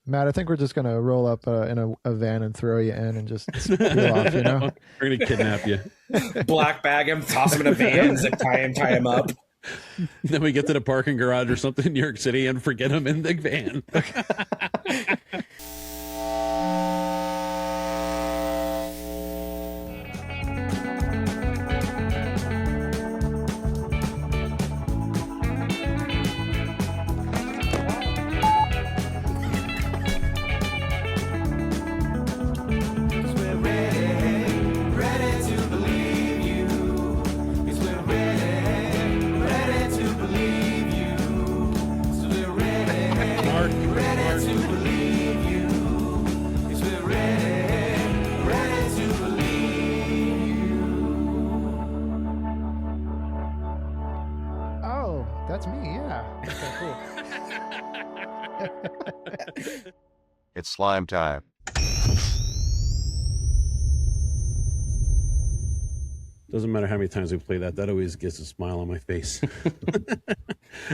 Matt, I think we're just gonna roll up in a van and throw you in and just peel off. You know, We're gonna kidnap you. Black bag him, toss him in a van, zip tie him up. Then we get to the parking garage or something in New York City and forget him in the van. oh, that's me. Yeah. Okay, cool. It's slime time. Doesn't matter how many times we play that, that always gets a smile on my face.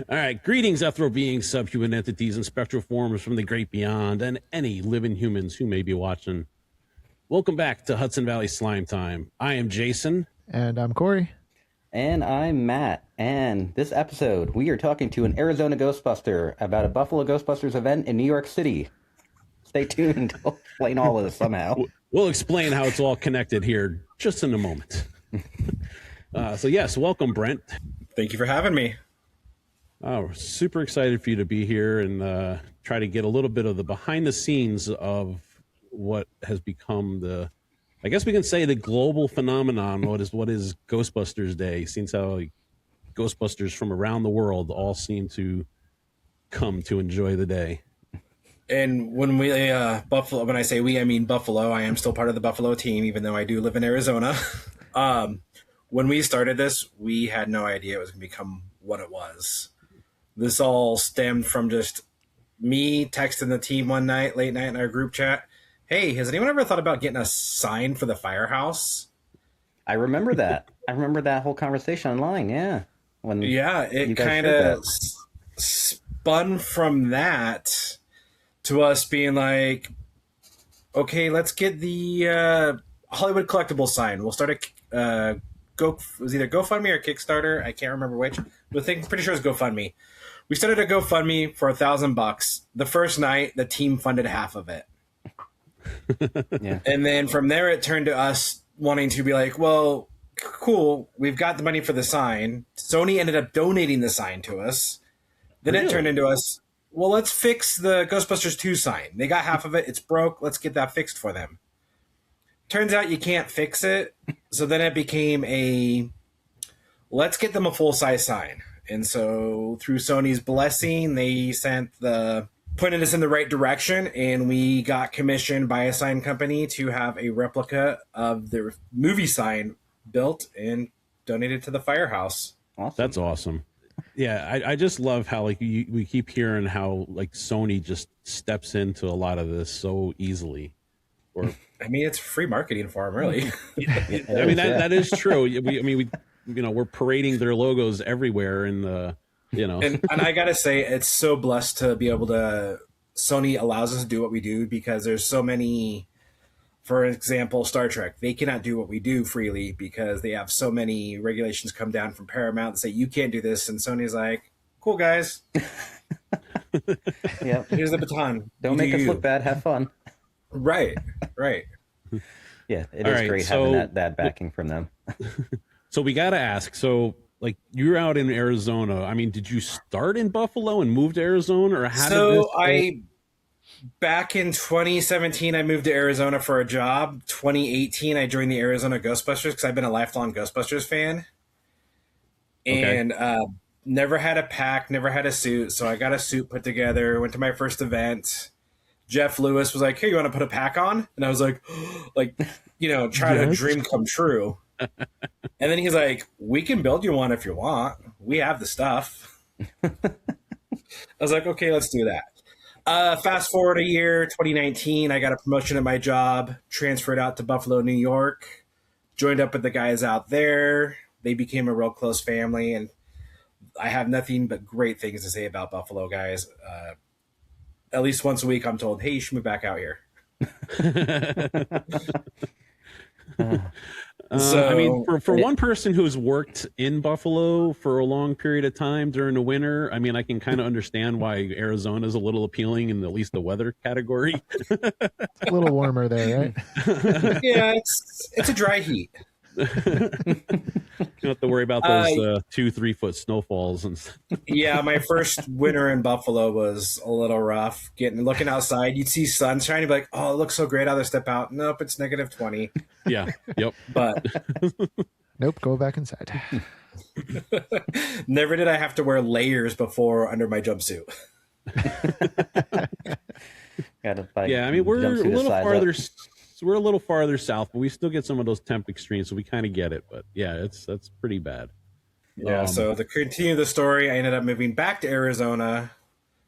All right. Greetings, ethereal beings, subhuman entities, and spectral forms from the great beyond, and any living humans who may be watching. Welcome back to Hudson Valley Slime Time. I am Jason. And I'm Corey. And I'm Matt. And this episode, we are talking to an Arizona Ghostbuster about a Buffalo Ghostbusters event in New York City. Stay tuned. We'll explain all of this somehow. We'll explain how it's all connected here just in a moment. So yes, welcome, Brent. Thank you for having me. We're super excited for you to be here and try to get a little bit of the behind the scenes of what has become the, I guess we can say, the global phenomenon. What is Ghostbusters Day? Seems how Ghostbusters from around the world all seem to come to enjoy the day. And when we Buffalo, when I say we, I mean Buffalo. I am still part of the Buffalo team, even though I do live in Arizona. When we started this, we had no idea it was going to become what it was. This all stemmed from just me texting the team one night, late night in our group chat. Hey, has anyone ever thought about getting a sign for the firehouse? I remember that. I remember that whole conversation online. Yeah. It kind of spun from that to us being like, okay, let's get the Hollywood collectible sign. We'll start it was either GoFundMe or Kickstarter. I can't remember which. Pretty sure it's GoFundMe. We started a GoFundMe for $1,000. The first night, the team funded half of it. Yeah. And then from there, it turned to us wanting to be like, well, cool. We've got the money for the sign. Sony ended up donating the sign to us. Then It turned into us, well, let's fix the Ghostbusters 2 sign. They got half of it. It's broke. Let's get that fixed for them. Turns out you can't fix it. So then it became let's get them a full-size sign. And so through Sony's blessing, they pointed us in the right direction, and we got commissioned by a sign company to have a replica of the movie sign built and donated to the firehouse. Awesome. That's awesome. Yeah, I just love how we keep hearing how Sony just steps into a lot of this so easily. Or I mean, it's free marketing for them, really. I mean that is true. We're parading their logos everywhere in the and I gotta say, it's so blessed to be able to. Sony allows us to do what we do because there's so many. For example, Star Trek, they cannot do what we do freely because they have so many regulations come down from Paramount that say you can't do this, and Sony's like, "Cool, guys, yeah, here's the baton. Don't make us look bad. Have fun." Right. Yeah, it is great having that backing from them. So we got to ask. So, you're out in Arizona. I mean, did you start in Buffalo and move to Arizona, or how did this? Back in 2017, I moved to Arizona for a job. 2018, I joined the Arizona Ghostbusters because I've been a lifelong Ghostbusters fan. And never had a pack, never had a suit. So I got a suit put together, went to my first event. Jeff Lewis was like, hey, you want to put a pack on? And I was like, try to dream come true. And then he's like, we can build you one if you want. We have the stuff. I was like, okay, let's do that. Fast forward a year, 2019, I got a promotion at my job, transferred out to Buffalo, New York, joined up with the guys out there. They became a real close family, and I have nothing but great things to say about Buffalo, guys. at least once a week, I'm told, hey, you should move back out here. I mean, for one person who's worked in Buffalo for a long period of time during the winter, I mean, I can kind of understand why Arizona is a little appealing in at least the weather category. A little warmer there, right? Yeah, it's a dry heat. You don't have to worry about those 2-3 foot snowfalls and stuff. Yeah, my first winter in Buffalo was a little rough. Looking outside, you'd see sun shining, you'd be like, oh, it looks so great out there, step out. Nope, it's negative 20. Yeah, yep. But Nope, go back inside. never did I have to wear layers before under my jumpsuit. Yeah, I mean, we're a little farther. So we're a little farther south, but we still get some of those temp extremes, so we kind of get it. But yeah, that's pretty bad. Yeah. So to continue the story, I ended up moving back to Arizona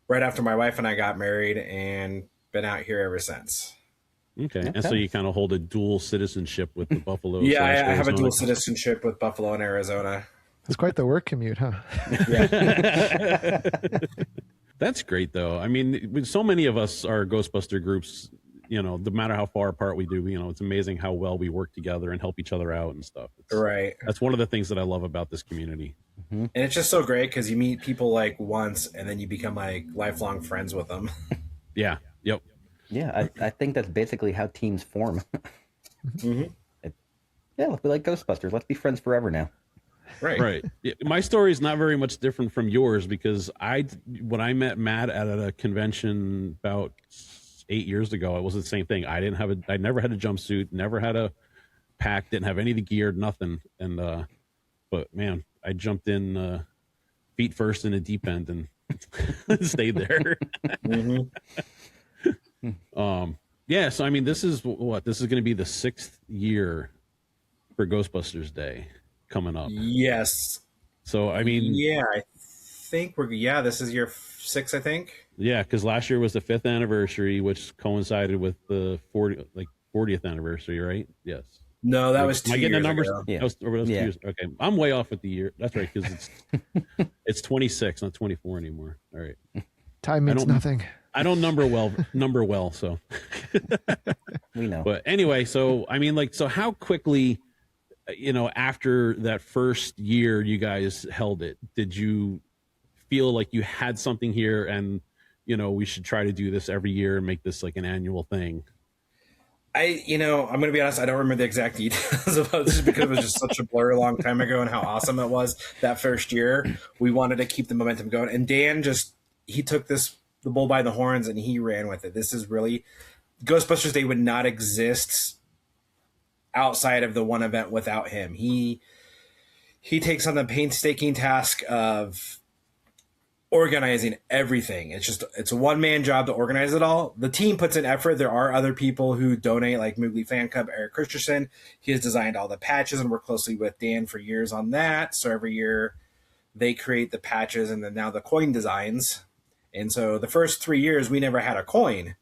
right after my wife and I got married, and been out here ever since. Okay. And so you kind of hold a dual citizenship with the Buffalo. Yeah, I have a dual citizenship with Buffalo and Arizona. It's quite the work commute, huh? Yeah. That's great, though. I mean, so many of us are Ghostbuster groups. You know, no matter how far apart we do, you know, it's amazing how well we work together and help each other out and stuff. Right. That's one of the things that I love about this community. Mm-hmm. And it's just so great because you meet people like once and then you become like lifelong friends with them. Yeah. Yep. Yeah, I think that's basically how teams form. Mm-hmm. Yeah, we like Ghostbusters. Let's be friends forever now. Right. Yeah, my story is not very much different from yours because when I met Matt at a convention about 8 years ago, it was the same thing. I never had a jumpsuit, never had a pack, didn't have any of the gear, nothing. And but man, I jumped in feet first in the deep end and stayed there. Mm-hmm. Yeah, so I mean, this is going to be the 6th year for Ghostbusters Day coming up. Yes. So I mean, yeah, I think this is year 6, I think. Yeah, because last year was the 5th anniversary, which coincided with the 40th anniversary, right? Yes. No, that was 2 years. Am I getting the numbers? Ago. Yeah. That was 2 years. Okay, I'm way off with the year. That's right, because it's 26, not 24 anymore. All right. Time means nothing. I don't number well, so We know. But anyway, so I mean, like, so how quickly, you know, after that first year you guys held it, did you feel like you had something here and, you know, we should try to do this every year and make this like an annual thing? I'm going to be honest, I don't remember the exact details about this because it was just such a blur a long time ago and how awesome it was that first year. We wanted to keep the momentum going. And Dan he took the bull by the horns and he ran with it. This is really, Ghostbusters Day would not exist outside of the one event without him. He takes on the painstaking task of organizing everything. It's a one-man job to organize it all. The team puts in effort. There are other people who donate, like Moogly Fan Club, Eric Christensen. He has designed all the patches and worked closely with Dan for years on that. So every year they create the patches and then now the coin designs. And so the first 3 years we never had a coin.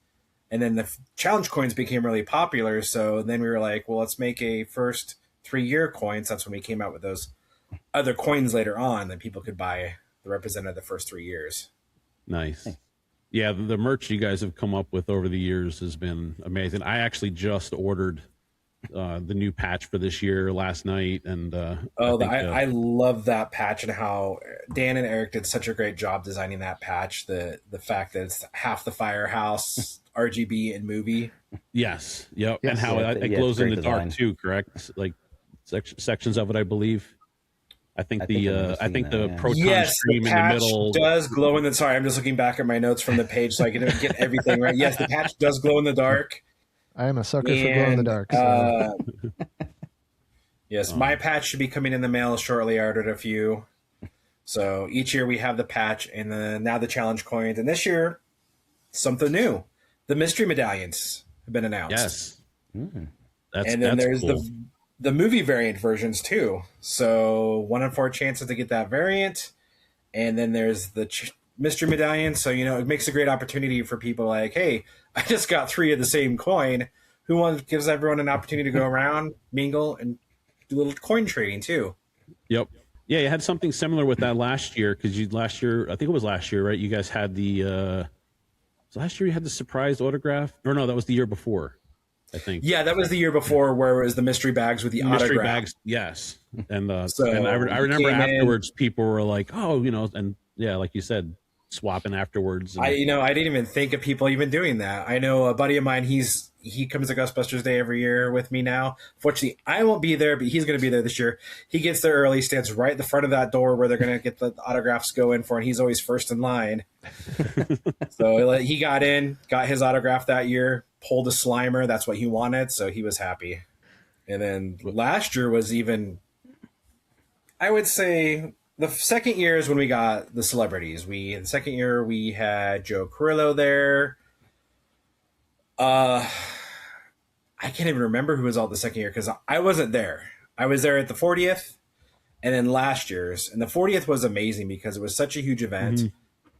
And then the challenge coins became really popular. So then we were like, well, let's make a first 3-year coins. That's when we came out with those other coins later on that people could buy that represented the first 3 years. Nice. Yeah, the merch you guys have come up with over the years has been amazing. I actually just ordered the new patch for this year last night, and I love that patch and how Dan and Eric did such a great job designing that patch. The fact that it's half the firehouse RGB and movie. Yes, yep, Yes. And how it glows in the dark design. too. Correct, like sections of it, I believe. I think the proton stream the in the middle does glow in the. Sorry, I'm just looking back at my notes from the page so I can get everything right. Yes, the patch does glow in the dark. I am a sucker for glow in the dark. So. Yes, my patch should be coming in the mail shortly. I ordered a few. So each year we have the patch and now the challenge coins. And this year, something new. The mystery medallions have been announced. Yes. Mm. And then there's cool. the movie variant versions too. So 1 in 4 chances to get that variant. And then there's the mystery medallion. So, it makes a great opportunity for people like, hey, I just got 3 of the same coin. Gives everyone an opportunity to go around, mingle, and do a little coin trading too. Yep. Yeah, you had something similar with that last year because I think it was last year, right? You guys had the last year you had the surprise autograph, or no, that was the year before, I think. Yeah, that was the year before where it was the mystery bags with the mystery autograph. bags. Yes, and So and I remember came afterwards people were like, oh, and yeah, like you said, swapping afterwards. And, I didn't even think of people even doing that. I know a buddy of mine. He comes to Ghostbusters Day every year with me now. Fortunately, I won't be there, but he's going to be there this year. He gets there early, stands right at the front of that door where they're going to get the autographs go in for, and he's always first in line. So he got in, got his autograph that year, pulled a Slimer. That's what he wanted, so he was happy. And then last year was even, I would say, the second year is when we got the celebrities. The second year we had Joe Carrillo there. I can't even remember who was all the second year because I wasn't there. I was there at the 40th and then last year's. And the 40th was amazing because it was such a huge event.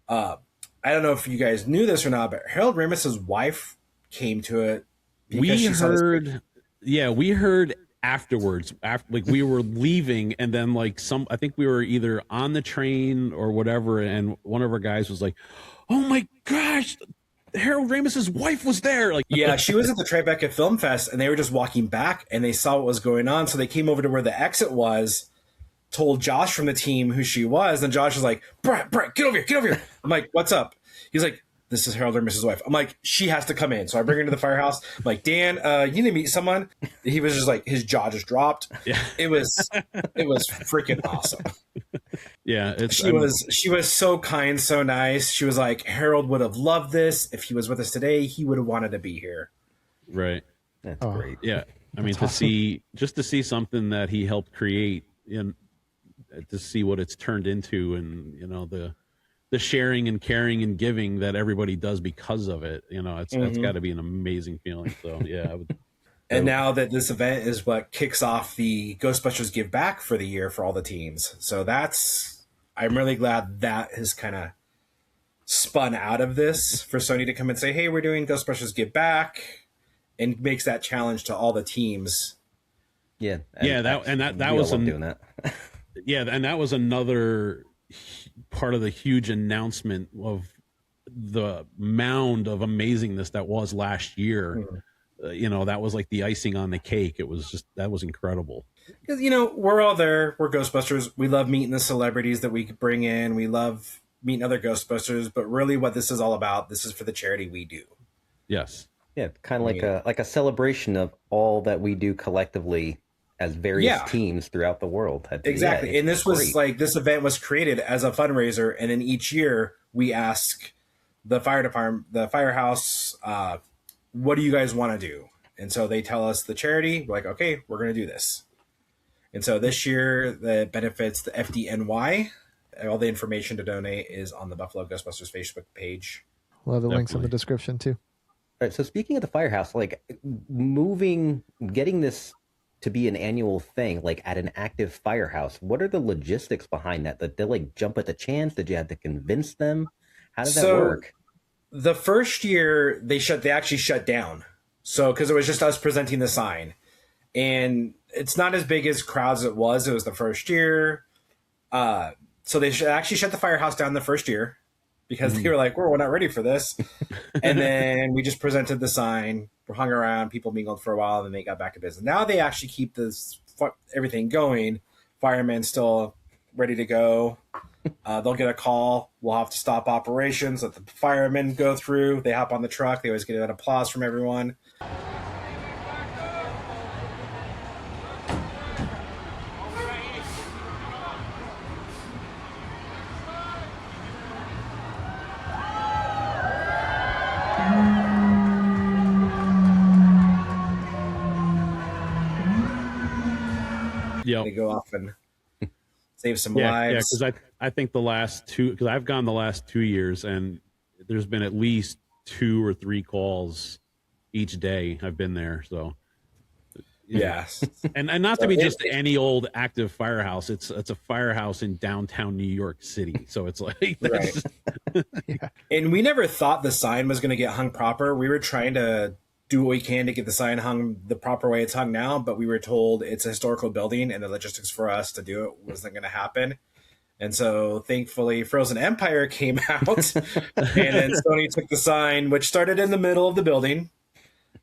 I don't know if you guys knew this or not, but Harold Ramis's wife came to it. We heard afterwards, like we were leaving, and then like I think we were either on the train or whatever, and one of our guys was like, "Oh my gosh, Harold Ramis's wife was there!" Like, yeah, she was at the Tribeca Film Fest, and they were just walking back, and they saw what was going on, so they came over to where the exit was, told Josh from the team who she was, and Josh was like, Brent, get over here. I'm like, what's up? He's like, this is Harold Ramis's wife. I'm like, she has to come in. So I bring her into the firehouse. I'm like, Dan, you need to meet someone. He was just like, his jaw just dropped. Yeah. It was freaking awesome. Yeah. She was so kind, so nice. She was like, Harold would have loved this. If he was with us today, he would have wanted to be here. Right. That's great. Yeah. I mean, to see something that he helped create, and to see what it's turned into, and the sharing and caring and giving that everybody does because of it, that's got to be an amazing feeling. So yeah, and now that this event is what kicks off the Ghostbusters Give Back for the year for all the teams, so I'm really glad that has kind of spun out of this for Sony to come and say, hey, we're doing Ghostbusters Give Back, and makes that challenge to all the teams. Yeah, that was doing that. Yeah, and that was another part of the huge announcement of the mound of amazingness that was last year. That was like the icing on the cake. That was incredible. Because, we're all there. We're Ghostbusters. We love meeting the celebrities that we could bring in. We love meeting other Ghostbusters. But really what this is all about, this is for the charity we do. Yes. Yeah, kind of like a celebration of all that we do collectively as various teams throughout the world. Exactly. And this was like, this event was created as a fundraiser. And then each year we ask the fire department, the firehouse, what do you guys want to do? And so they tell us the charity. We're like, okay, we're going to do this. And so this year the benefits the FDNY. All the information to donate is on the Buffalo Ghostbusters Facebook page. We'll have the links in the description too. All right. So speaking of the firehouse, like getting this to be an annual thing, like at an active firehouse, what are the logistics behind that? Did they like jump at the chance? Did you have to convince them? How did that work? The first year they actually shut down. So, cause it was just us presenting the sign, and it's not as big as crowds as it was the first year. So they actually shut the firehouse down the first year because they were like, we're not ready for this. And then we just presented the sign, hung around, people mingled for a while, and then they got back to business. Now they actually keep everything going. Firemen still ready to go. They'll get a call. We'll have to stop operations. Let the firemen go through. They hop on the truck. They always get an applause from everyone. Yep. They go off and save some lives. Yeah, because I think because I've gone the last 2 years, and there's been at least 2 or 3 calls each day I've been there. So yes, and not to be just any old active firehouse. It's a firehouse in downtown New York City. So it's like right. And we never thought the sign was going to get hung proper. We were trying to do what we can to get the sign hung the proper way it's hung now, but we were told it's a historical building and the logistics for us to do it wasn't going to happen. And so thankfully Frozen Empire came out and then Sony took the sign, which started in the middle of the building.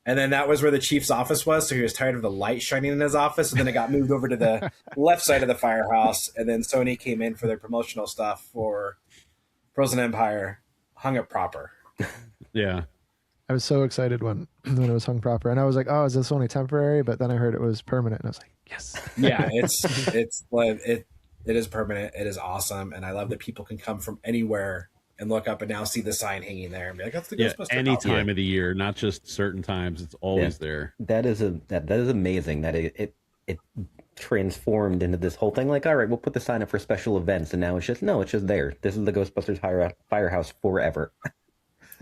And then that was where the chief's office was. So he was tired of the light shining in his office. And then it got moved over to the left side of the firehouse. And then Sony came in for their promotional stuff for Frozen Empire, hung it proper. Yeah. I was so excited when it was hung proper, and I was like, "Oh, is this only temporary?" But then I heard it was permanent, and I was like, "Yes." Yeah, it's like it is permanent. It is awesome, and I love that people can come from anywhere and look up and now see the sign hanging there and be like, "That's the Ghostbuster." Any time of the year, not just certain times. It's always there. That is amazing. That it transformed into this whole thing. Like, all right, we'll put the sign up for special events, and now it's just there. This is the Ghostbusters firehouse forever.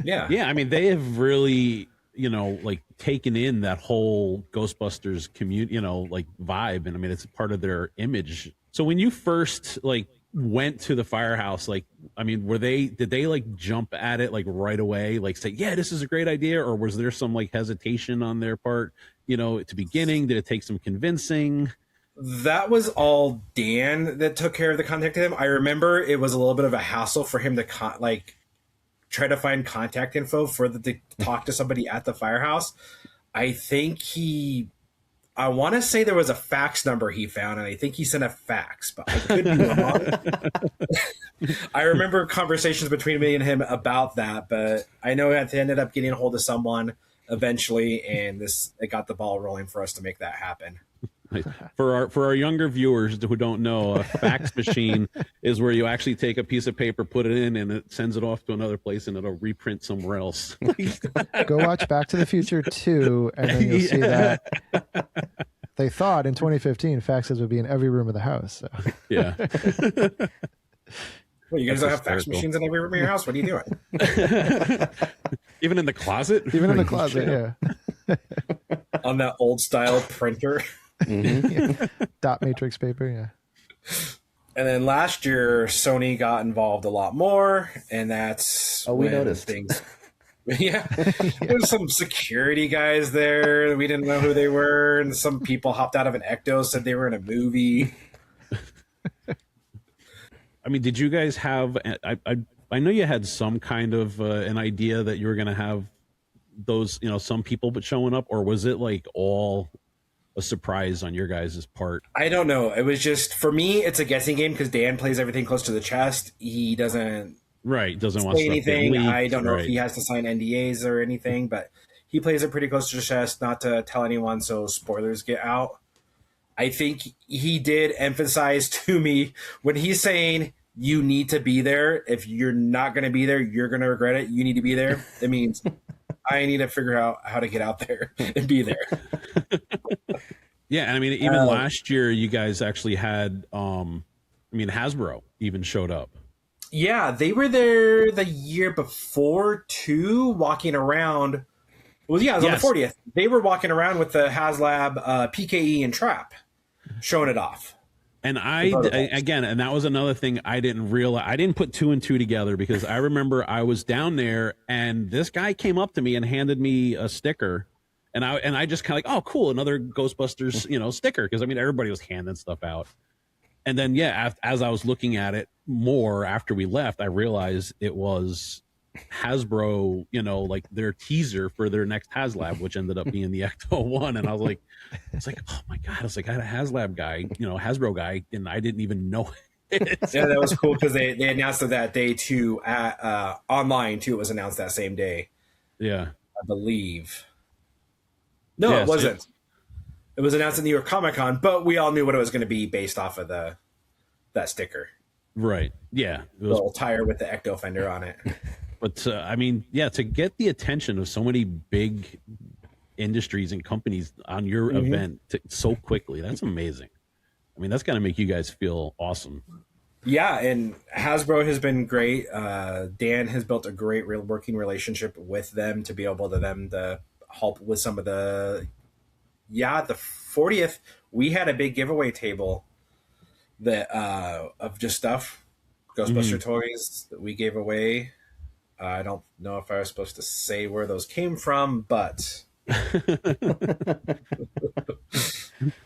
Yeah. Yeah, I mean, they have really, like taken in that whole Ghostbusters community, like vibe. And I mean, it's part of their image. So when you first went to the firehouse, I mean, did they jump at it right away? Say, yeah, this is a great idea. Or was there some hesitation on their part, at the beginning? Did it take some convincing? That was all Dan that took care of the contact with him. I remember it was a little bit of a hassle for him to try to find contact info to talk to somebody at the firehouse. I think I want to say there was a fax number he found, and I think he sent a fax, but I could be wrong. I remember conversations between me and him about that, but I know I ended up getting a hold of someone eventually, and it got the ball rolling for us to make that happen. For our younger viewers who don't know, a fax machine is where you actually take a piece of paper, put it in, and it sends it off to another place, and it'll reprint somewhere else. Go watch Back to the Future 2, and then you'll see that they thought in 2015 faxes would be in every room of the house. So. Yeah. Well, you guys don't have fax machines in every room of your house? What are you doing? Even in the closet? Even in the closet, yeah. On that old style printer. Mm-hmm. Dot matrix paper, yeah. And then last year, Sony got involved a lot more, and that's we noticed things. Yeah, there's some security guys there. We didn't know who they were, and some people hopped out of an ecto, said they were in a movie. I mean, did you guys have? I know you had some kind of an idea that you were going to have those, some people but showing up, or was it all a surprise on your guys' part? I don't know. It was just, for me, it's a guessing game because Dan plays everything close to the chest. He doesn't want say anything. I don't know if he has to sign NDAs or anything, but he plays it pretty close to the chest, not to tell anyone so spoilers get out. I think he did emphasize to me when he's saying you need to be there. If you're not going to be there, you're going to regret it. You need to be there. It means I need to figure out how to get out there and be there. Yeah, and I mean, even last year, you guys actually had, Hasbro even showed up. Yeah, they were there the year before too, walking around. Well, yeah, it was on the 40th. They were walking around with the HasLab PKE and Trap, showing it off. And and that was another thing I didn't realize. I didn't put two and two together because I remember I was down there and this guy came up to me and handed me a sticker. And I just kind of oh, cool, another Ghostbusters, sticker. Because, I mean, everybody was handing stuff out. And then, as I was looking at it more after we left, I realized it was Hasbro, their teaser for their next HasLab, which ended up being the Ecto 1. And I was like, oh my God. I was like, I had a HasLab guy, Hasbro guy, and I didn't even know it. Yeah, that was cool because they announced it that day too. Online too, it was announced that same day. Yeah. I believe. No, it wasn't. It was announced at New York Comic Con, but we all knew what it was going to be based off of that sticker. Right. Yeah. It was a little tire with the ecto fender on it. But to get the attention of so many big industries and companies on your event so quickly, that's amazing. I mean, that's got to make you guys feel awesome. Yeah, and Hasbro has been great. Dan has built a great working relationship with them to be able to help with some of the 40th, we had a big giveaway table that of just stuff, Ghostbuster toys that we gave away. I don't know if I was supposed to say where those came from, but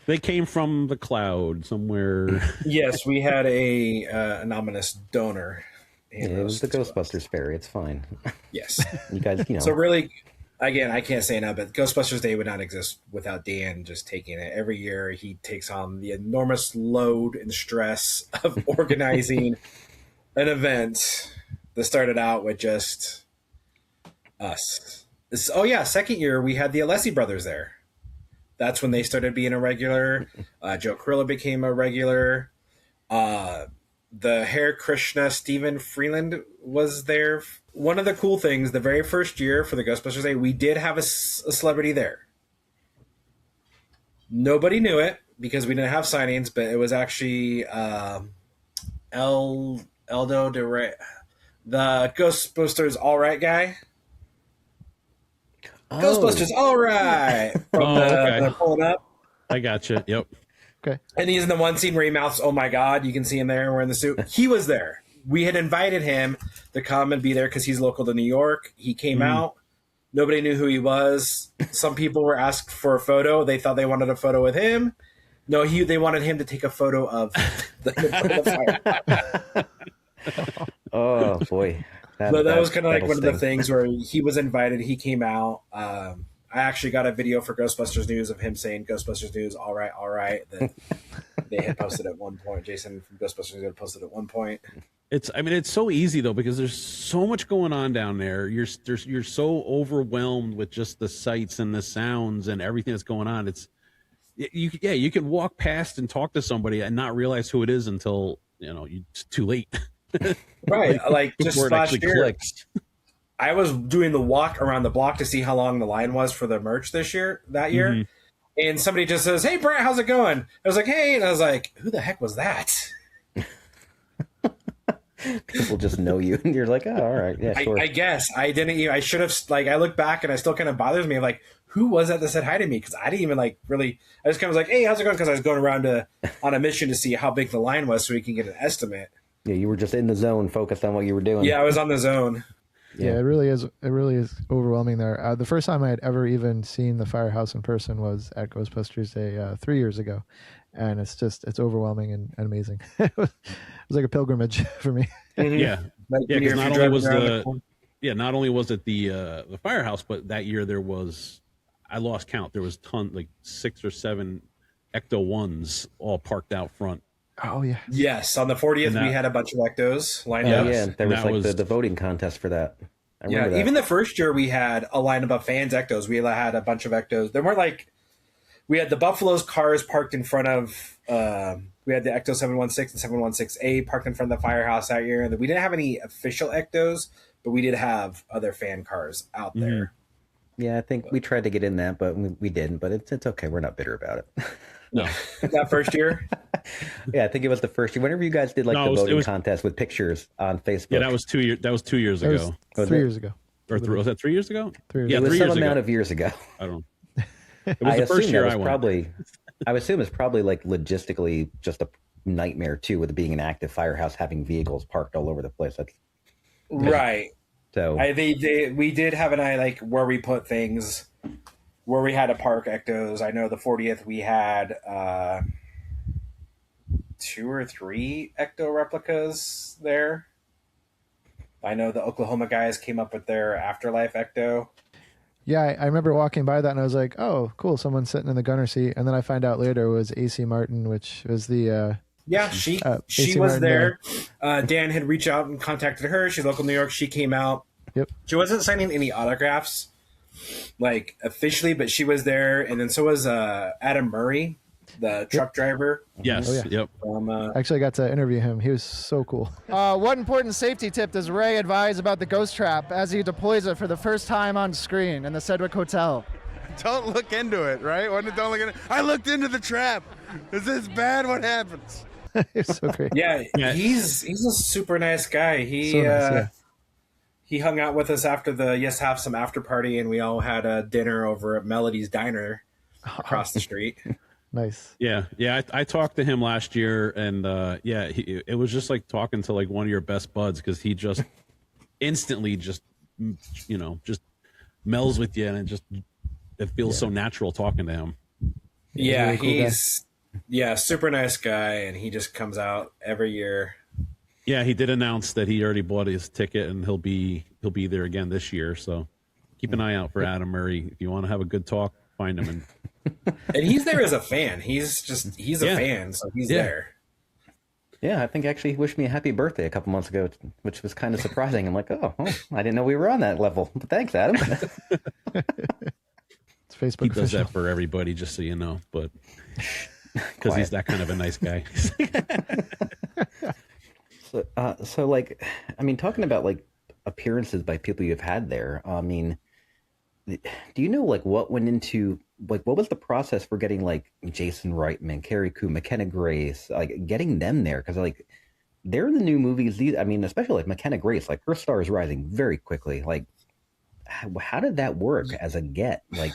They came from the cloud somewhere. Yes, we had a anonymous donor. Yeah, it was the Ghostbusters fairy. It's fine. Yes. You guys, So really, again, I can't say enough, but Ghostbusters Day would not exist without Dan just taking it. Every year he takes on the enormous load and stress of organizing an event that started out with just us. Second year we had the Alessi brothers there. That's when they started being a regular. Joe Carrillo became a regular. The Hare Krishna Stephen Freeland was there. One of the cool things, the very first year for the Ghostbusters Day, we did have a celebrity there. Nobody knew it because we didn't have signings, but it was actually Eldo the Ghostbusters All Right guy. Oh. Ghostbusters All Right. Okay. Pulling up. I got you. Yep. Okay. And he's in the one scene where he mouths, "Oh my God," you can see him there wearing the suit. He was there. We had invited him to come and be there because he's local to New York. He came out. Nobody knew who he was. Some people were asked for a photo. They thought they wanted a photo with him. No, they wanted him to take a photo of the fire. Oh boy. That was kind of like one of the things where he was invited. He came out. I actually got a video for Ghostbusters News of him saying Ghostbusters News, all right. That they had posted at one point. Jason from Ghostbusters News had posted at one point. It's so easy though, because there's so much going on down there. You're so overwhelmed with just the sights and the sounds and everything that's going on. You can walk past and talk to somebody and not realize who it is until, it's too late. Right. Like just last year, clicks. I was doing the walk around the block to see how long the line was for the merch that year. Mm-hmm. And somebody just says, "Hey, Brent, how's it going?" I was like, "Hey." And I was like, "Who the heck was that?" People just know you, and you're like, "Oh, all right, yeah, sure." I guess I didn't even, I should have, I look back and I still kind of bothers me. Like, who was that said hi to me? Because I didn't even really, I just kind of was like, "Hey, how's it going?" Because I was going around on a mission to see how big the line was so we can get an estimate. Yeah, you were just in the zone, focused on what you were doing. Yeah, I was on the zone. Yeah, it really is. It really is overwhelming there. The first time I had ever even seen the firehouse in person was at Ghostbusters Day 3 years ago, and it's overwhelming and amazing. It was like a pilgrimage for me. Mm-hmm. Yeah, because not only was it the firehouse, but that year there was, I lost count. There was 6 or 7 Ecto-1s all parked out front. Oh yeah. Yes, on the 40th we had a bunch of Ectos lined up. Yeah, there was the voting contest for that. I remember that. Even the first year we had a lineup of fans Ectos. We had a bunch of Ectos. There weren't we had the Buffalo's cars parked in front of. We had the Ecto 716 and 716A parked in front of the firehouse that year. And we didn't have any official Ectos, but we did have other fan cars out there. Yeah, I think we tried to get in that, but we didn't. But it's okay. We're not bitter about it. No, that first year. Yeah, I think it was the first year. Whenever you guys did the voting contest with pictures on Facebook. Yeah, that was 2 years. That was 2 years ago. 3 years ago. Was that 3 years ago? 3 years Yeah, ago. It was 3 some years amount ago. of years ago. I don't know. It was the first year I went. I would assume it's probably logistically just a nightmare too, with it being an active firehouse, having vehicles parked all over the place. Right. So we did have an eye where we put things, where we had to park Ectos. I know the 40th we had 2 or 3 Ecto replicas there. I know the Oklahoma guys came up with their Afterlife Ecto. Yeah, I remember walking by that and I was like, "Oh, cool! Someone's sitting in the gunner seat." And then I find out later it was AC Martin, which was the she AC was Martin there. Dan had reached out and contacted her. She's local New York. She came out. Yep. She wasn't signing any autographs, officially, but she was there. And then so was Adam Murray, the truck driver. Yes. Oh, yeah. Yep. Actually, I got to interview him. He was so cool. One important safety tip does Ray advise about the ghost trap as he deploys it for the first time on screen in the Sedgwick Hotel? Don't look into it, right? Don't look into it. I looked into the trap. Is this bad? What happens? It's so great. Yeah, he's a super nice guy. He hung out with us after the Yes Have Some after party, and we all had a dinner over at Melody's Diner across the street. Nice. Yeah. I talked to him last year, and it was just like talking to one of your best buds, because he just instantly just melds with you, and it feels so natural talking to him. Yeah, really cool super nice guy, and he just comes out every year. Yeah, he did announce that he already bought his ticket and he'll be there again this year. So keep an eye out for Adam Murray. If you want to have a good talk, find him. And he's there as a fan. He's a fan, so he's there. Yeah, I think actually he wished me a happy birthday a couple months ago, which was kind of surprising. I'm like, oh, I didn't know we were on that level. But thanks, Adam. It's Facebook. He does official. that for everybody, just so you know. But because he's that kind of a nice guy. So like, I mean, talking about like appearances by people you've had there, I mean, do you know like what went into, like, what was the process for getting like Jason Reitman, Carrie Coon, McKenna Grace, like getting them there? Because like they're in the new movies. I mean, especially like McKenna Grace, like her star is rising very quickly. Like, how did that work as a get? Like,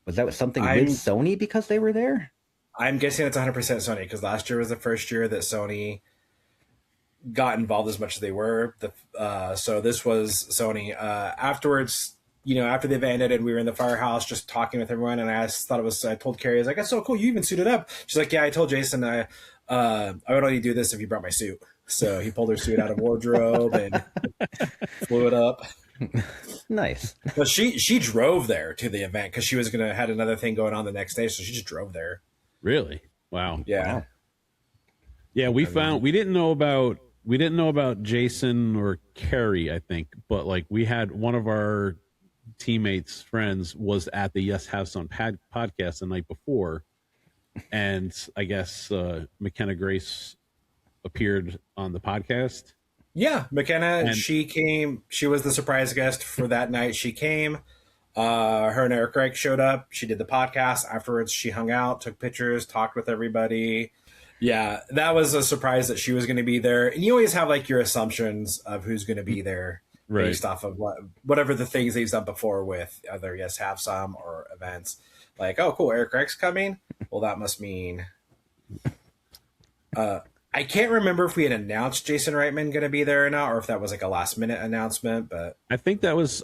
was that something with Sony because they were there? I'm guessing it's 100% Sony, because last year was the first year that Sony got involved as much as they were. So this was Sony. Afterwards, after the event ended, we were in the firehouse just talking with everyone, and I told Carrie, I was like, that's so cool, you even suited up. She's like, yeah, I told Jason I would only do this if you brought my suit. So he pulled her suit out of wardrobe and flew it up. Nice. But she drove there to the event because she was had another thing going on the next day, so she just drove there. Really? Wow. Yeah. Wow. Yeah, we didn't know about Jason or Carrie, I think, but like we had one of our teammates' friends was at the Yes Have Some podcast the night before, and I guess McKenna Grace appeared on the podcast. Yeah, McKenna, she came. She was the surprise guest for that night. She came. Her and Eric Craig showed up. She did the podcast. Afterwards, she hung out, took pictures, talked with everybody. Yeah, that was a surprise that she was going to be there. And you always have like your assumptions of who's going to be there based off of whatever the things they've done before with other Yes Have Some or events. Like, oh, cool, Eric Craig's coming. Well, that must mean. I can't remember if we had announced Jason Reitman going to be there or not, or if that was like a last minute announcement. But I think that was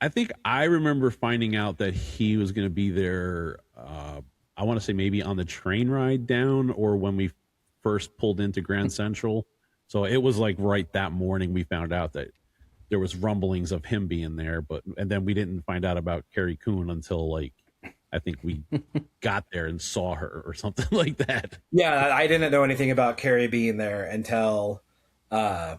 I think I remember finding out that he was going to be there. I want to say maybe on the train ride down or when we first pulled into Grand Central. So it was like right that morning we found out that there was rumblings of him being there, and then we didn't find out about Carrie Coon until like I think we got there and saw her or something like that. Yeah, I didn't know anything about Carrie being there until they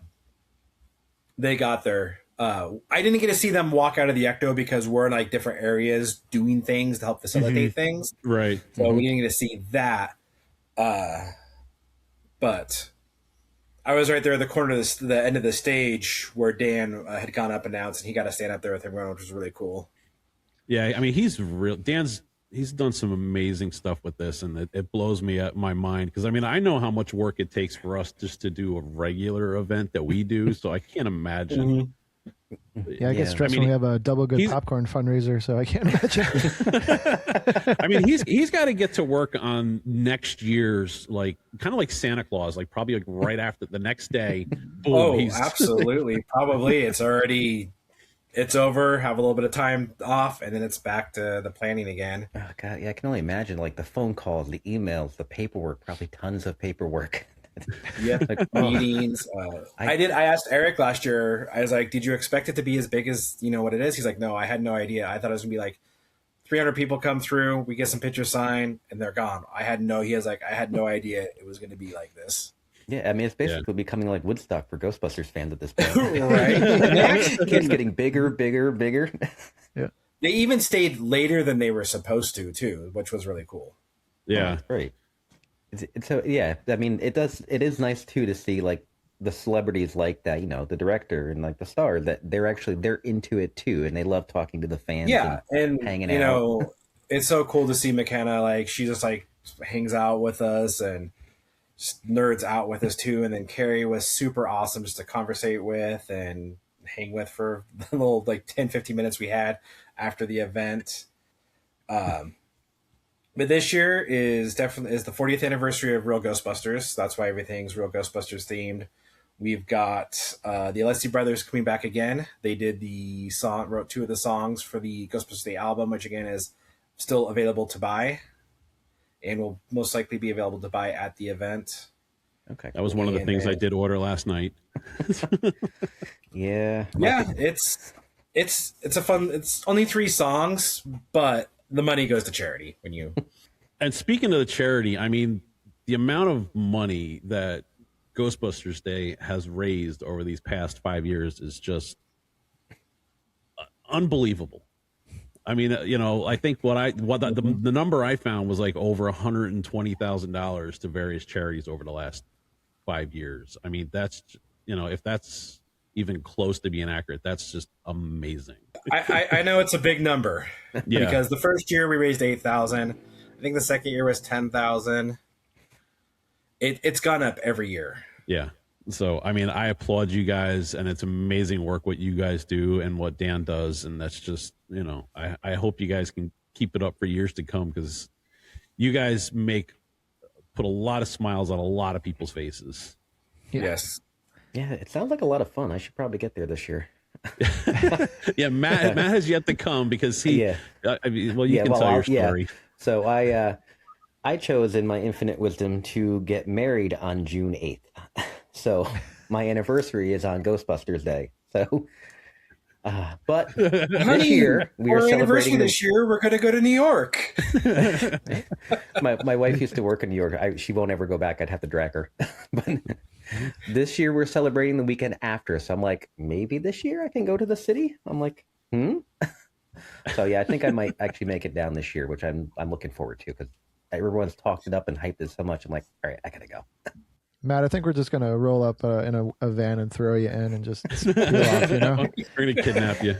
got there. I didn't get to see them walk out of the Ecto because we're in like different areas doing things to help facilitate things. Right. So we didn't get to see that. But I was right there at the corner of the end of the stage where Dan had gone up and announced, and he got to stand up there with everyone, which was really cool. Yeah, I mean, he's done some amazing stuff with this, and it blows me up my mind because I mean, I know how much work it takes for us just to do a regular event that we do, so I can't imagine. Yeah, I get stressed when we have a double good popcorn fundraiser, so I can't imagine. I mean, he's got to get to work on next year's, like kind of like Santa Claus, like probably like right after the next day. Boom, absolutely. Probably it's over, have a little bit of time off, and then it's back to the planning again. Oh God, yeah, I can only imagine like the phone calls, the emails, the paperwork, probably tons of paperwork. Yeah, like meetings. I asked Eric last year, I was like, did you expect it to be as big as what it is? He's like, no, I had no idea. I thought it was gonna be like 300 people come through, we get some pictures signed, and they're gone. I had no idea it was gonna be like this. Yeah, I mean, it's basically becoming like Woodstock for Ghostbusters fans at this point. Right? Keeps getting bigger. Yeah. They even stayed later than they were supposed to, too, which was really cool. Yeah. Oh, great. So, yeah, I mean, it is nice, too, to see, like, the celebrities like that, the director and, like, the star, that they're into it, too, and they love talking to the fans and hanging out. It's so cool to see McKenna, like, she just, like, hangs out with us and just nerds out with us too, and then Carrie was super awesome just to conversate with and hang with for the little like 10-15 minutes we had after the event. But this year is the 40th anniversary of Real Ghostbusters. That's why everything's Real Ghostbusters themed. We've got the Alessi brothers coming back again. They did wrote 2 of the songs for the Ghostbusters Day album, which again is still available to buy, and will most likely be available to buy at the event. Okay. That was one of the things I did order last night. Yeah. Yeah, it's a fun. It's only 3 songs, but the money goes to charity when you. And speaking of the charity, I mean, the amount of money that Ghostbusters Day has raised over these past 5 years is just unbelievable. I mean, you know, I think the number I found was like over $120,000 to various charities over the last 5 years. I mean, that's, you know, if that's even close to being accurate, that's just amazing. I know it's a big number. Yeah. Because the first year we raised 8,000. I think the second year was 10,000. It's gone up every year. Yeah. So, I mean, I applaud you guys, and it's amazing work what you guys do and what Dan does. And that's just, you know, I hope you guys can keep it up for years to come, because you guys put a lot of smiles on a lot of people's faces. Yeah. Yes. Yeah, it sounds like a lot of fun. I should probably get there this year. Yeah, Matt has yet to come because he. Yeah. I mean, well, you can tell your story. Yeah. So I chose in my infinite wisdom to get married on June 8th. So my anniversary is on Ghostbusters Day. So, but this year we are celebrating this year. We're going to go to New York. my wife used to work in New York. She won't ever go back. I'd have to drag her. But this year we're celebrating the weekend after. So I'm like, maybe this year I can go to the city. I'm like, So yeah, I think I might actually make it down this year, which I'm looking forward to, because everyone's talked it up and hyped it so much. I'm like, all right, I gotta go. Matt, I think we're just gonna roll up in a van and throw you in and just peel off. You know, We're gonna kidnap you.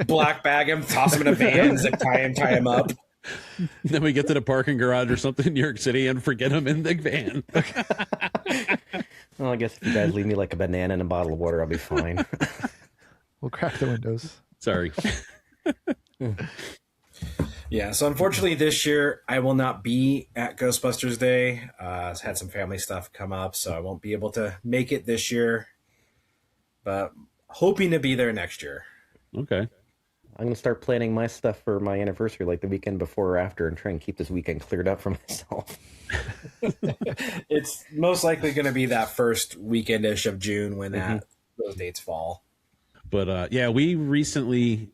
Black bag him, toss him in a van, zip tie him up. Then we get to the parking garage or something in New York City and forget him in the van. Well, I guess if you guys leave me like a banana and a bottle of water, I'll be fine. we'll crack the windows. Sorry. Yeah, so unfortunately this year I will not be at Ghostbusters Day. I've had some family stuff come up, so I won't be able to make it this year. But hoping to be there next year. Okay. I'm gonna start planning my stuff for my anniversary, like the weekend before or after, and try and keep this weekend cleared up for myself. It's most likely going to be that first weekend-ish of June when those dates fall. But yeah, we recently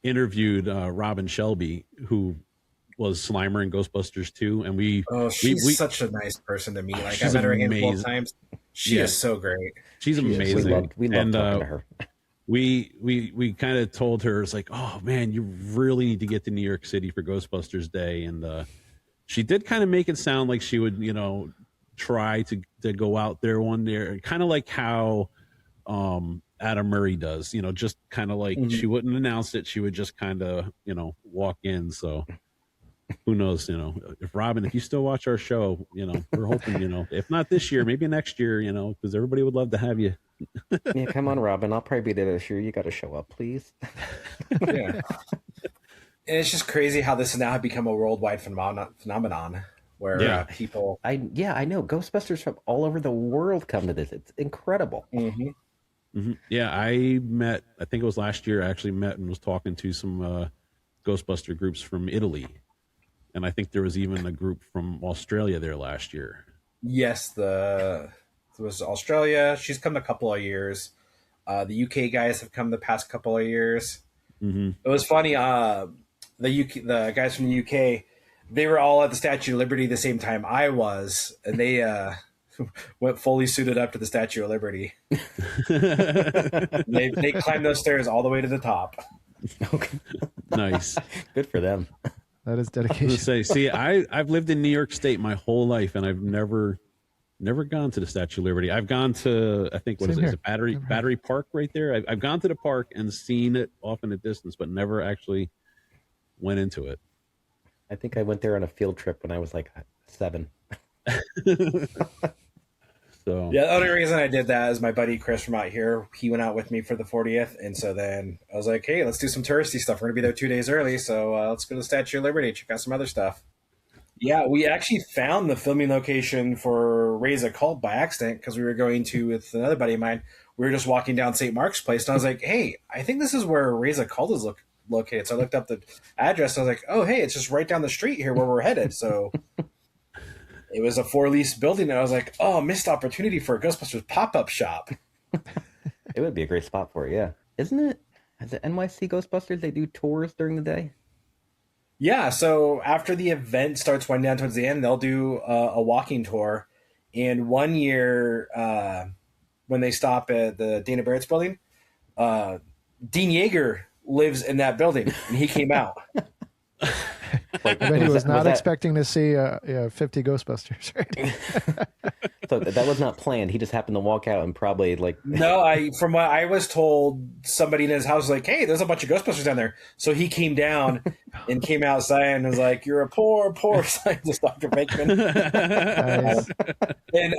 interviewed Robin Shelby, who was Slimer in Ghostbusters 2, and she's such a nice person to meet. Like, I met her a handful of times. She is so great. She's amazing. We love talking to her. We kind of told her, it's like, oh man, you really need to get to New York City for Ghostbusters Day, and she did kind of make it sound like she would, you know, try to go out there one day, kind of like how Adam Murray does, you know, just kind of like she wouldn't announce it, she would just kind of, you know, walk in. So who knows, you know, if you still watch our show, you know, we're hoping, you know, if not this year, maybe next year, you know, because everybody would love to have you. Yeah, come on, Robin. I'll probably be there this year. You got to show up, please. Yeah. And it's just crazy how this has now become a worldwide phenomenon where people. I know. Ghostbusters from all over the world come to this. It's incredible. Yeah, I think it was last year, I actually met and was talking to some Ghostbuster groups from Italy. And I think there was even a group from Australia there last year. Yes, there was Australia. She's come a couple of years. The UK guys have come the past couple of years. It was funny. The guys from the UK, they were all at the Statue of Liberty the same time I was, and they went fully suited up to the Statue of Liberty. They climbed those stairs all the way to the top. Okay. Nice. Good for them. That is dedication. See, I've lived in New York State my whole life, and I've never gone to the Statue of Liberty. I've gone to, I think, is it Battery Park right there? I've gone to the park and seen it off in the distance, but never actually went into it. I think I went there on a field trip when I was like 7. So yeah, the only reason I did that is my buddy Chris from out here. He went out with me for the 40th, and so then I was like, "Hey, let's do some touristy stuff. We're gonna be there 2 days early, so let's go to the Statue of Liberty, check out some other stuff." Yeah, we actually found the filming location for Raise a Cult by accident because we were going to with another buddy of mine. We were just walking down St. Mark's Place, and I was like, "Hey, I think this is where Raise a Cult is located. So I looked up the address. I was like, oh, hey, it's just right down the street here where we're headed. So it was a for-lease building. And I was like, oh, missed opportunity for a Ghostbusters pop-up shop. It would be a great spot for it, yeah. Isn't it? At the NYC Ghostbusters, they do tours during the day? Yeah, so after the event starts winding down towards the end, they'll do a walking tour. And one year, when they stop at the Dana Barrett's building, Dean Yeager lives in that building, and he came out. I bet he was not expecting to see 50 Ghostbusters, right? So that was not planned. He just happened to walk out and probably like... No, from what I was told, somebody in his house was like, hey, there's a bunch of Ghostbusters down there. So he came down and came outside and was like, you're a poor, poor scientist, Dr. Bateman. Nice. And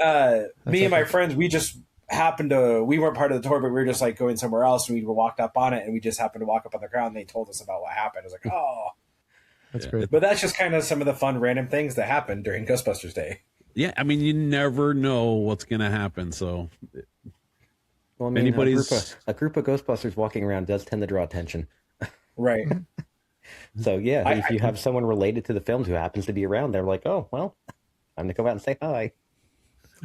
me and my friends, we just happened to, we weren't part of the tour, but we were just like going somewhere else. And we walked up on it and we just happened to walk up on the ground and they told us about what happened. I was like, oh. That's great. But that's just kind of some of the fun random things that happen during Ghostbusters Day. Yeah, I mean, you never know what's going to happen. So, well, I mean, a group of Ghostbusters walking around does tend to draw attention. Right. So, yeah, if you have someone related to the films who happens to be around, they're like, oh, well, time to go out and say hi.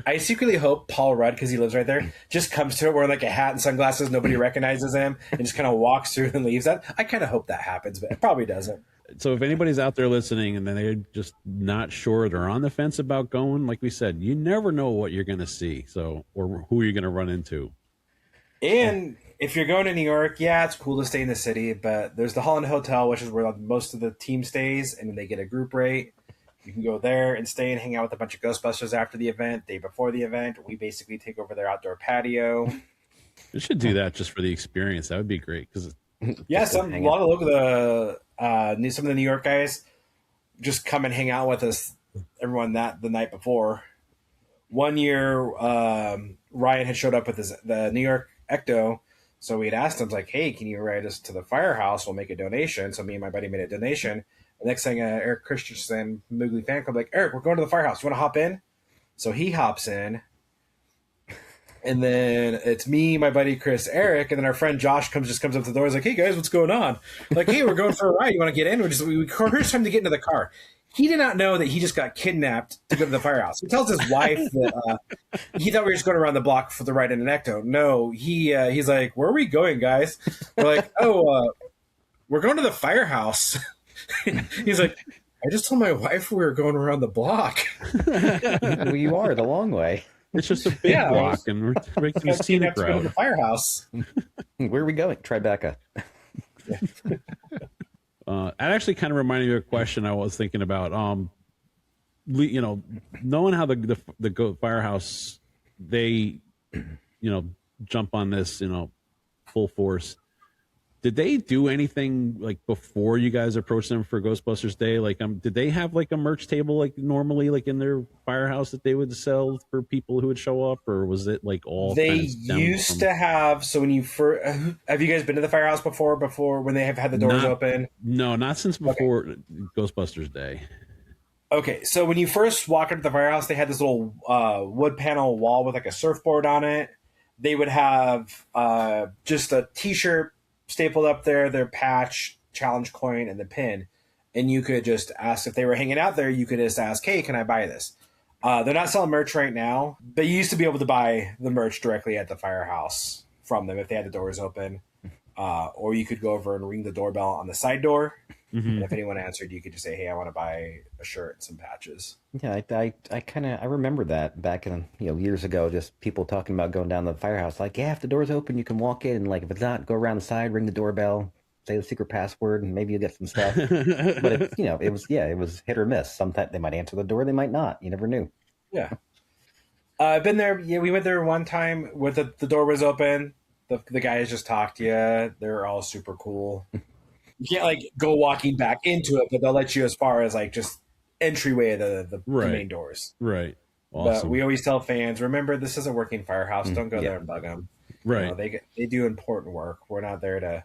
I secretly hope Paul Rudd, because he lives right there, just comes to it wearing like a hat and sunglasses, nobody recognizes him, and just kind of walks through and leaves. That I kind of hope that happens, but it probably doesn't. So if anybody's out there listening and then they're just not sure, they're on the fence about going, like we said, you never know what you're going to see, so or who you're going to run into. And if you're going to New York, yeah, it's cool to stay in the city, but there's the Holland Hotel, which is where most of the team stays, and they get a group rate. You can go there and stay and hang out with a bunch of Ghostbusters after the event, day before the event. We basically take over their outdoor patio. We should do that just for the experience. That would be great because yeah, a lot of some of the New York guys just come and hang out with us. Everyone the night before. One year, Ryan had showed up with the New York Ecto, so we had asked him like, "Hey, can you ride us to the firehouse? We'll make a donation." So me and my buddy made a donation. The next thing, Eric Christensen, Moogly fan club, like, Eric, we're going to the firehouse. You want to hop in? So he hops in. And then it's me, my buddy Chris, Eric, and then our friend Josh comes up to the door. He's like, "Hey guys, what's going on?" Like, "Hey, we're going for a ride. You want to get in?" We encouraged him to get into the car. He did not know that he just got kidnapped to go to the firehouse. He tells his wife that he thought we were just going around the block for the ride in an Ecto. No, he's like, "Where are we going, guys?" We're like, "Oh, we're going to the firehouse." He's like, "I just told my wife we were going around the block." Well, you are the long way. it's just a big block, and we're making a scenic to go to the route. firehouse. Where are we going? Tribeca. That actually kind of reminded me of a question I was thinking about. Knowing how the firehouse, they, jump on this, full force. Did they do anything like before you guys approached them for Ghostbusters Day? Like, did they have like a merch table like normally, like in their firehouse that they would sell for people who would show up, or was it like all? They used to have. So when you have you guys been to the firehouse before when they have had the doors open? No, not since before Ghostbusters Day. Okay, so when you first walk into the firehouse, they had this little wood panel wall with like a surfboard on it. They would have just a T-shirt stapled up there, their patch, challenge coin, and the pin. And you could just ask if they were hanging out there, you could just ask, "Hey, can I buy this?" They're not selling merch right now, but you used to be able to buy the merch directly at the firehouse from them if they had the doors open. Or you could go over and ring the doorbell on the side door. Mm-hmm. And if anyone answered, you could just say, "Hey, I want to buy a shirt and some patches." Yeah, I remember that back in years ago. Just people talking about going down to the firehouse, like, yeah, if the door's open, you can walk in. Like, if it's not, go around the side, ring the doorbell, say the secret password, and maybe you'll get some stuff. But it was hit or miss. Sometimes they might answer the door, they might not. You never knew. Yeah, I've been there. Yeah, we went there one time with the door was open. The guys just talked to you. They're all super cool. You can't like go walking back into it, but they'll let you as far as like just entryway to the main doors. Right. Awesome. But we always tell fans, remember, this is a working firehouse. Don't go there and bug them. Right. They do important work. We're not there to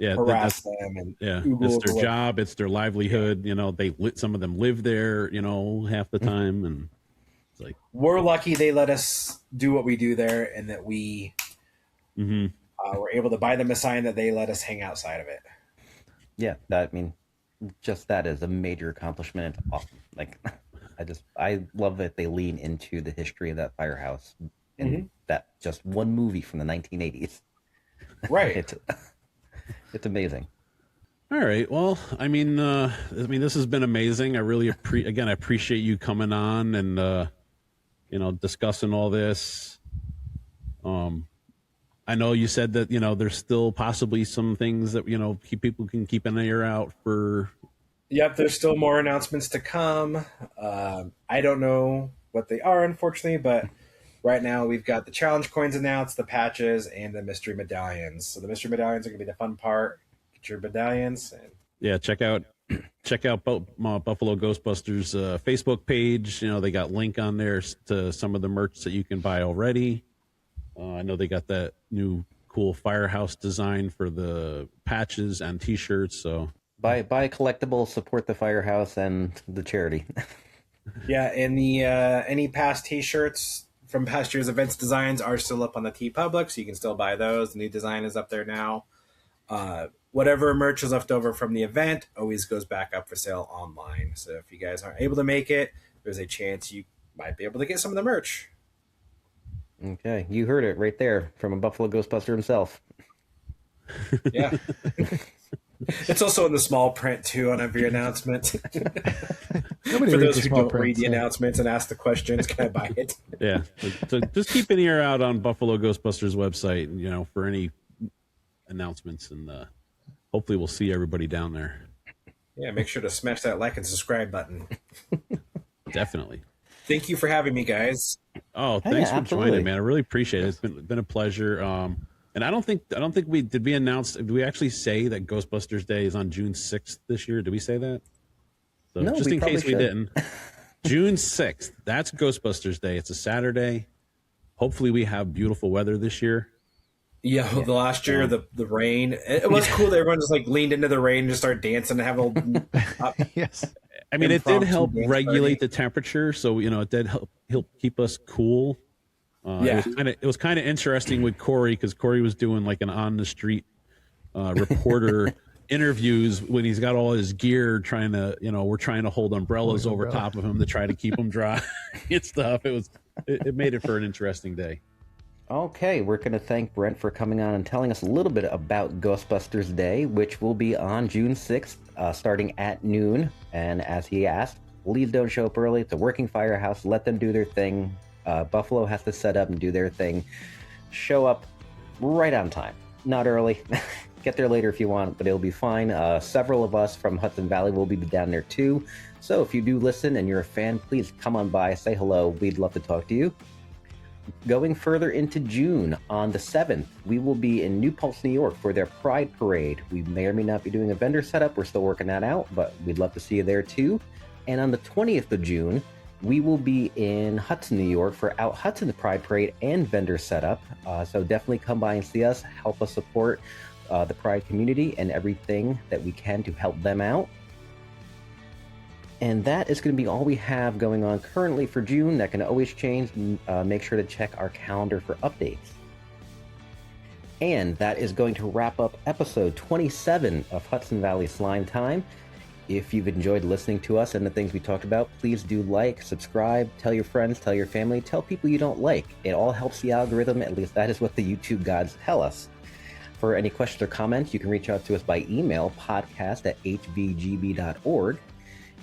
harass them. And it's their job. It's their livelihood. Some of them live there, half the time. And it's like, we're lucky they let us do what we do there, and that we were able to buy them a sign that they let us hang outside of it. Yeah, that, I mean, just that is a major accomplishment. It's awesome. Like, I love that they lean into the history of that firehouse in that just one movie from the 1980s. Right. It's amazing. All right. Well, I mean, this has been amazing. I really I appreciate you coming on and discussing all this. I know you said that there's still possibly some things that people can keep an ear out for. Yep, there's still more announcements to come. I don't know what they are, unfortunately, but right now we've got the challenge coins announced, the patches, and the mystery medallions. So the mystery medallions are going to be the fun part. Get your medallions. And Yeah, check out Buffalo Ghostbusters Facebook page. They got link on there to some of the merch that you can buy already. I know they got that new cool firehouse design for the patches and T-shirts. So buy a collectible, support the firehouse and the charity. yeah, and the any past T-shirts from past year's events designs are still up on the TeePublic, so you can still buy those. The new design is up there now. Whatever merch is left over from the event always goes back up for sale online. So if you guys aren't able to make it, there's a chance you might be able to get some of the merch. Okay, you heard it right there from a Buffalo Ghostbuster himself. Yeah. It's also in the small print, too, on every announcement. Nobody For reads those the who small don't print, read the so- announcements and ask the questions, can I buy it? yeah, so just keep an ear out on Buffalo Ghostbusters website, for any announcements, and hopefully we'll see everybody down there. Yeah, make sure to smash that like and subscribe button. Definitely. Thank you for having me, guys. Oh, thanks for absolutely. joining, man. I really appreciate it. It's been a pleasure. And I don't think we announced. Did we actually say that Ghostbusters Day is on June 6th this year? Did we say that? So No, just we in probably case we should. didn't, June 6th. That's Ghostbusters Day. It's a Saturday. Hopefully, we have beautiful weather this year. Yeah, the last year, the rain. It was cool that everyone just leaned into the rain and just started dancing and have a little. Yes. I mean, it did Impromptu help dance regulate party. the temperature, so it did help keep us cool. Yeah. It was kind of interesting with Corey because Corey was doing like an on the street reporter interviews when he's got all his gear, we're trying to hold umbrellas over top of him to try to keep him dry and stuff. It made it for an interesting day. Okay, we're going to thank Brent for coming on and telling us a little bit about Ghostbusters Day, which will be on June 6th, starting at noon. And as he asked, please don't show up early. It's a working firehouse. Let them do their thing. Buffalo has to set up and do their thing. Show up right on time, not early. Get there later if you want, but it'll be fine. Several of us from Hudson Valley will be down there too. So if you do listen and you're a fan, please come on by, say hello. We'd love to talk to you. Going further into June, on the 7th, we will be in New Paltz, New York for their Pride Parade. We may or may not be doing a vendor setup. We're still working that out, but we'd love to see you there too. And on the 20th of June, we will be in Hudson, New York for Out Hudson Pride Parade and vendor setup. So definitely come by and see us, help us support the Pride community and everything that we can to help them out. And that is going to be all we have going on currently for June. That can always change. Make sure to check our calendar for updates. And that is going to wrap up episode 27 of Hudson Valley Slime Time. If you've enjoyed listening to us and the things we talked about, please do like, subscribe, tell your friends, tell your family, tell people you don't like. It all helps the algorithm. At least that is what the YouTube gods tell us. For any questions or comments, you can reach out to us by email, podcast@hvgb.org.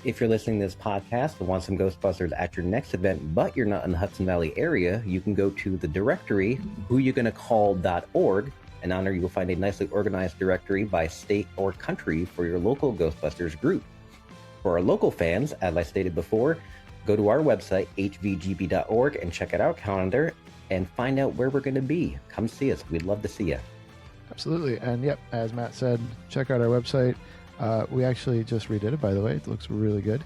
If you're listening to this podcast and want some Ghostbusters at your next event, but you're not in the Hudson Valley area, you can go to the directory, whoyougonnacall.org, and on there you will find a nicely organized directory by state or country for your local Ghostbusters group. For our local fans, as I stated before, go to our website, hvgb.org, and check out our calendar and find out where we're going to be. Come see us. We'd love to see you. Absolutely. And yep, as Matt said, check out our website. We actually just redid it, by the way. It looks really good.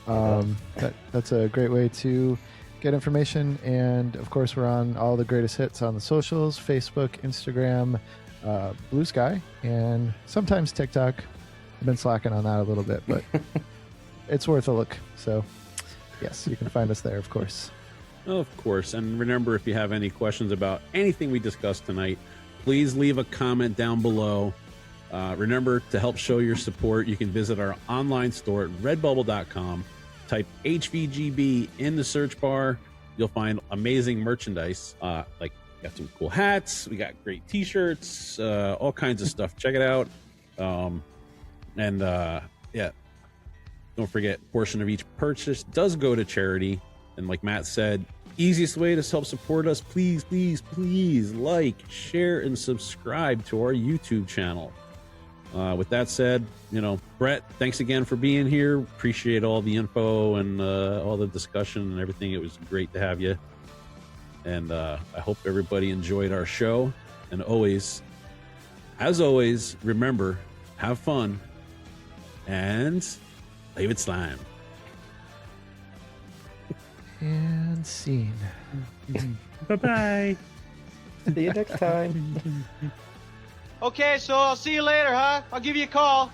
That's a great way to get information. And of course, we're on all the greatest hits on the socials, Facebook, Instagram, Bluesky, and sometimes TikTok. I've been slacking on that a little bit, but it's worth a look. So yes, you can find us there, of course. Of course. And remember, if you have any questions about anything we discussed tonight, please leave a comment down below. Remember, to help show your support, you can visit our online store at redbubble.com. Type HVGB in the search bar. You'll find amazing merchandise. Like, we got some cool hats. We got great t-shirts, all kinds of stuff. Check it out. Yeah, don't forget, a portion of each purchase does go to charity. And like Matt said, easiest way to help support us, please like, share, and subscribe to our YouTube channel. With that said, Brett, thanks again for being here. Appreciate all the info and all the discussion and everything. It was great to have you. And I hope everybody enjoyed our show. And as always, remember, have fun and leave it slime. And scene. Bye-bye. See you next time. Okay, so I'll see you later, huh? I'll give you a call.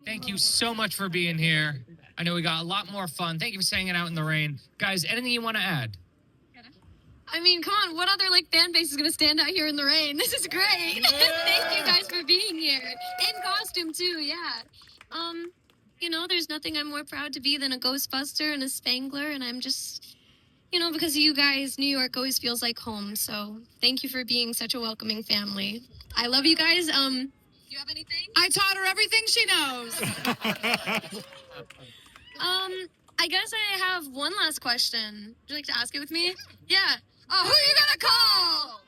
Thank you so much for being here. I know we got a lot more fun. Thank you for hanging out in the rain. Guys, anything you want to add? I mean, come on, what other fan base is going to stand out here in the rain? This is great. Yeah. Thank you guys for being here. In costume, too, yeah. There's nothing I'm more proud to be than a Ghostbuster and a Spangler, and I'm just, because of you guys, New York always feels like home, so thank you for being such a welcoming family. I love you guys. Do you have anything? I taught her everything she knows. I guess I have one last question. Would you like to ask it with me? Yeah. Oh, who are you gonna call?